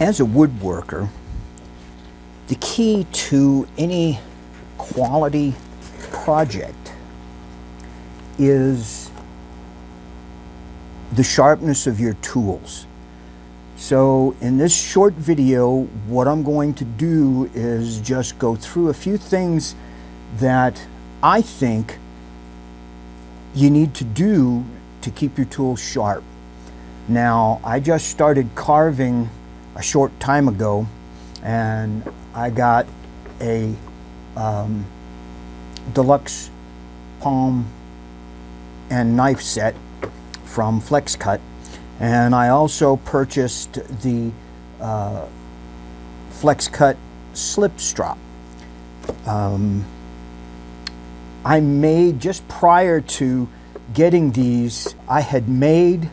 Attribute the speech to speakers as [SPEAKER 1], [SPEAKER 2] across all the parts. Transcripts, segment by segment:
[SPEAKER 1] As a woodworker, the key to any quality project is the sharpness of your tools. So in this short video, what I'm going to do is just go through a few things that I think you need to do to keep your tools sharp. Now, I just started carving a short time ago, and I got a deluxe palm and knife set from Flexcut, and I also purchased the Flexcut Slip Strop. I made, just prior to getting these, I had made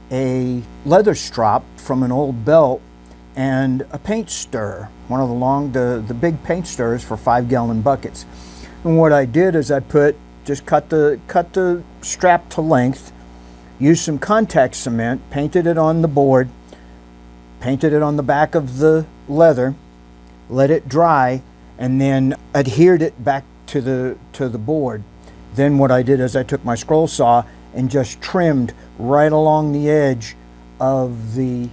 [SPEAKER 1] a leather strop from an old belt and a paint stirrer, one of the big paint stirrers for 5-gallon buckets. And what I did is I just cut the strap to length, used some contact cement, painted it on the board, painted it on the back of the leather, let it dry, and then adhered it back to the board. Then what I did is I took my scroll saw and just trimmed right along the edge of the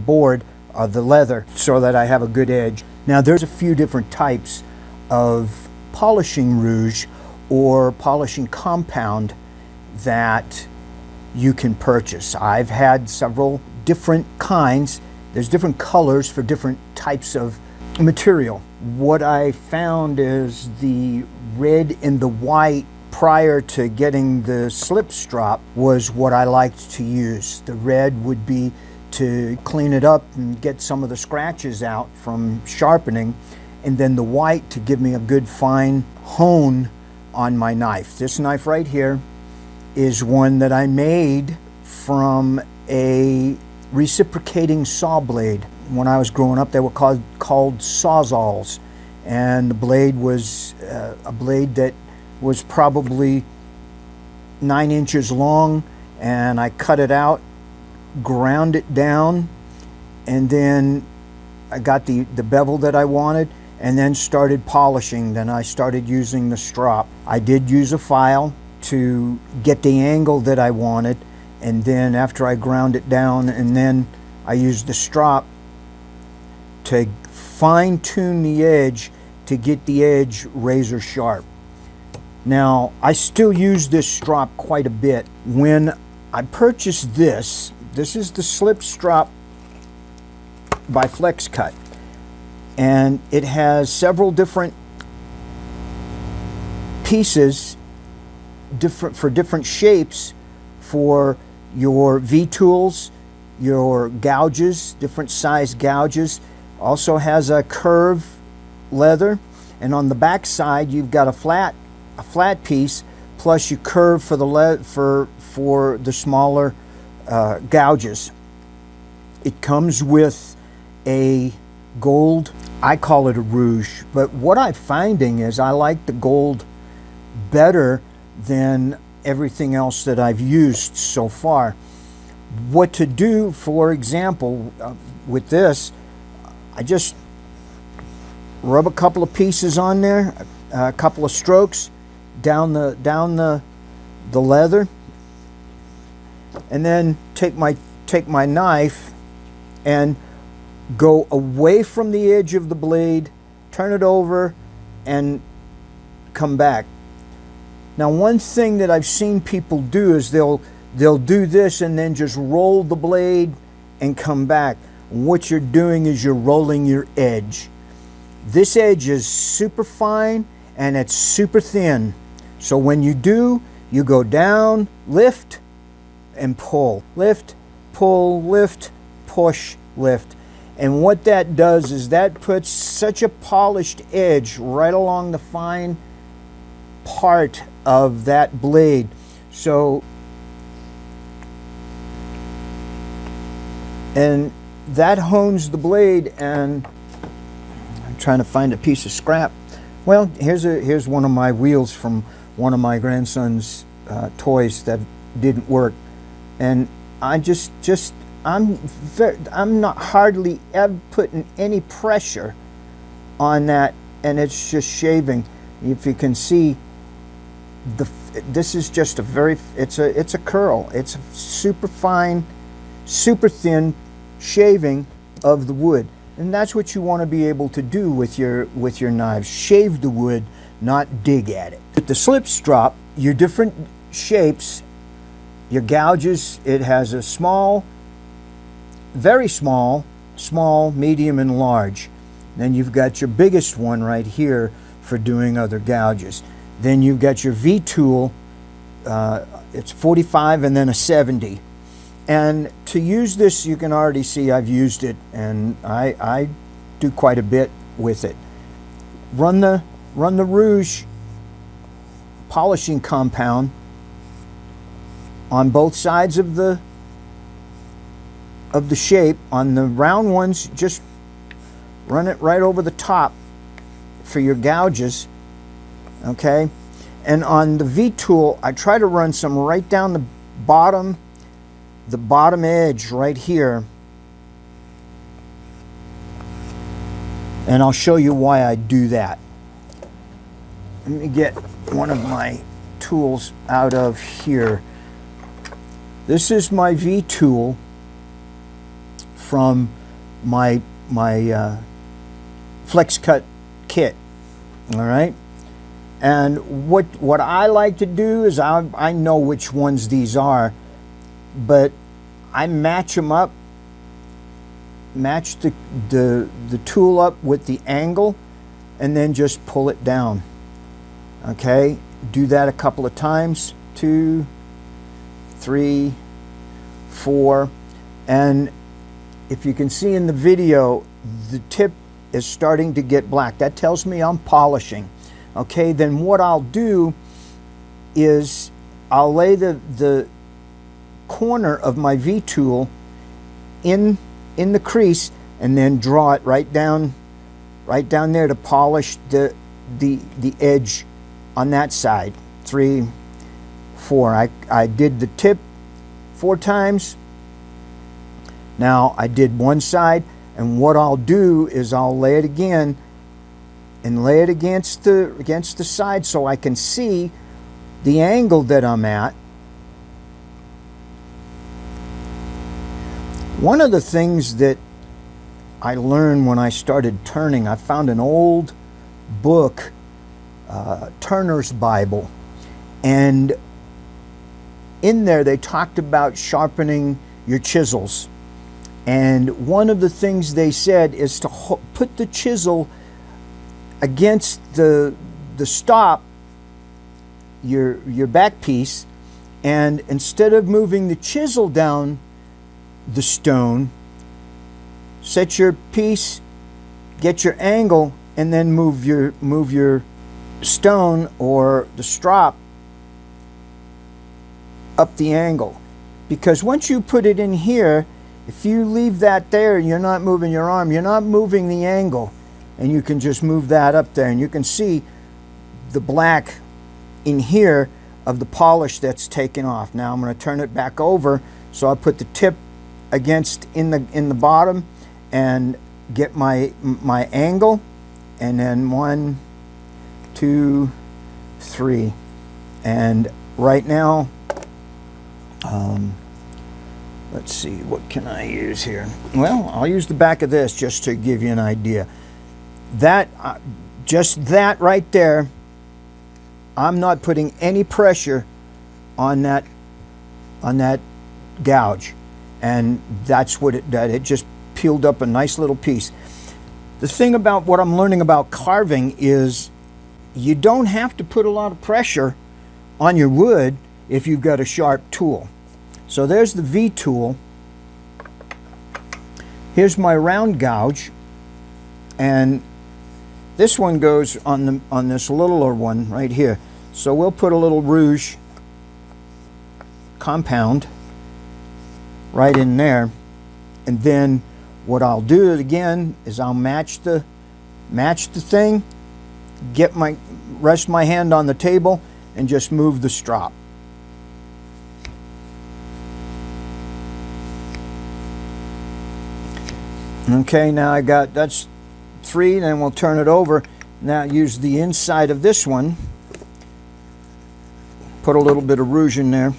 [SPEAKER 1] board of the leather, so that I have a good edge. Now, there's a few different types of polishing rouge or polishing compound that you can purchase. I've had several different kinds. There's different colors for different types of material. What I found is the red and the white prior to getting the slip strop was what I liked to use. The red would be to clean it up and get some of the scratches out from sharpening, and then the white to give me a good fine hone on my knife. This knife right here is one that I made from a reciprocating saw blade. When I was growing up, they were called sawzalls, and the blade was a blade that was probably 9 inches long, and I cut it out, ground it down, and then I got the bevel that I wanted, and then started polishing. Then I started using the strop. I did use a file to get the angle that I wanted, and then after I ground it down, and then I used the strop to fine-tune the edge to get the edge razor sharp. Now, I still use this strop quite a bit. When I purchased this is the Slip Strop by Flexcut, and it has several different pieces for different shapes for your V-tools, your gouges, different size gouges. Also has a curve leather, and on the back side you've got a flat piece, plus you curve for the smaller gouges. It comes with a gold, I call it a rouge, but what I'm finding is I like the gold better than everything else that I've used so far. What to do, for example, with this, I just rub a couple of pieces on there, a couple of strokes down the leather, and then take my knife and go away from the edge of the blade, turn it over, and come back. Now, one thing that I've seen people do is they'll do this and then just roll the blade and come back. What you're doing is you're rolling your edge. This edge is super fine and it's super thin. So when you do, you go down, lift, and pull. Lift, pull, lift, push, lift. And what that does is that puts such a polished edge right along the fine part of that blade. So, and that hones the blade. And I'm trying to find a piece of scrap. Well, here's one of my wheels from one of my grandson's toys that didn't work, and I just I'm not hardly ever putting any pressure on that, and it's just shaving. If you can see, this is just a it's a curl. It's a super fine, super thin shaving of the wood, and that's what you want to be able to do with your knives. Shave the wood, not dig at it. With the slip strop, your different shapes, your gouges, it has a small, very small, small, medium, and large. Then you've got your biggest one right here for doing other gouges. Then you've got your V tool, it's 45 and then a 70. And to use this, you can already see I've used it, and I do quite a bit with it. Run the rouge polishing compound on both sides of the shape. On the round ones, just run it right over the top for your gouges, okay? And on the V tool, I try to run some right down the bottom edge right here. And I'll show you why I do that. Let me get one of my tools out of here. This is my V tool from my Flexcut kit, all right? And what I like to do is, I know which ones these are, but I match them up, match the tool up with the angle, and then just pull it down, okay? Do that a couple of times, 2, 3, 4, and if you can see in the video, the tip is starting to get black. That tells me I'm polishing. Okay, then what I'll do is I'll lay the corner of my V tool in the crease, and then draw it right down there to polish the edge on that side. 3, 4. I did the tip 4 times. Now I did one side, and what I'll do is I'll lay it again and lay it against the side so I can see the angle that I'm at. One of the things that I learned when I started turning, I found an old book, Turner's Bible, and in there they talked about sharpening your chisels. And one of the things they said is to put the chisel against the stop, your back piece, and instead of moving the chisel down the stone, set your piece, get your angle, and then move your stone or the strop up the angle. Because once you put it in here, if you leave that there, you're not moving your arm, you're not moving the angle, and you can just move that up there, and you can see the black in here of the polish that's taken off. Now I'm going to turn it back over, so I put the tip against in the bottom and get my angle, and then 1, 2, 3, and right now, let's see, what can I use here? Well, I'll use the back of this just to give you an idea. That, just that right there, I'm not putting any pressure on that gouge, and that's what it did. It just peeled up a nice little piece. The thing about what I'm learning about carving is you don't have to put a lot of pressure on your wood if you've got a sharp tool. So there's the V tool. Here's my round gouge, and this one goes on this littler one right here. So we'll put a little rouge compound right in there, and then what I'll do again is I'll match the thing, rest my hand on the table, and just move the strop. Okay, now I got, that's 3, then we'll turn it over. Now use the inside of this one, put a little bit of rouge in there,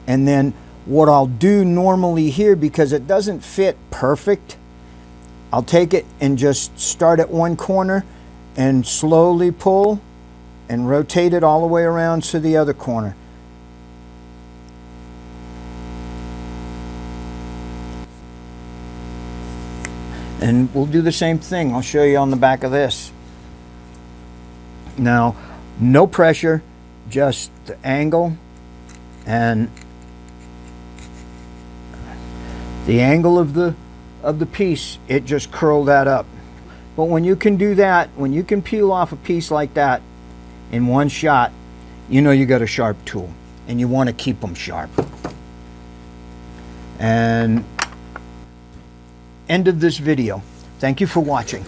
[SPEAKER 1] and then what I'll do normally here, because it doesn't fit perfect, I'll take it and just start at one corner and slowly pull and rotate it all the way around to the other corner. And we'll do the same thing. I'll show you on the back of this. Now, no pressure, just the angle and the angle of the piece, it just curled that up. But when you can do that, when you can peel off a piece like that in one shot, you know you got a sharp tool, and you want to keep them sharp. And end of this video. Thank you for watching.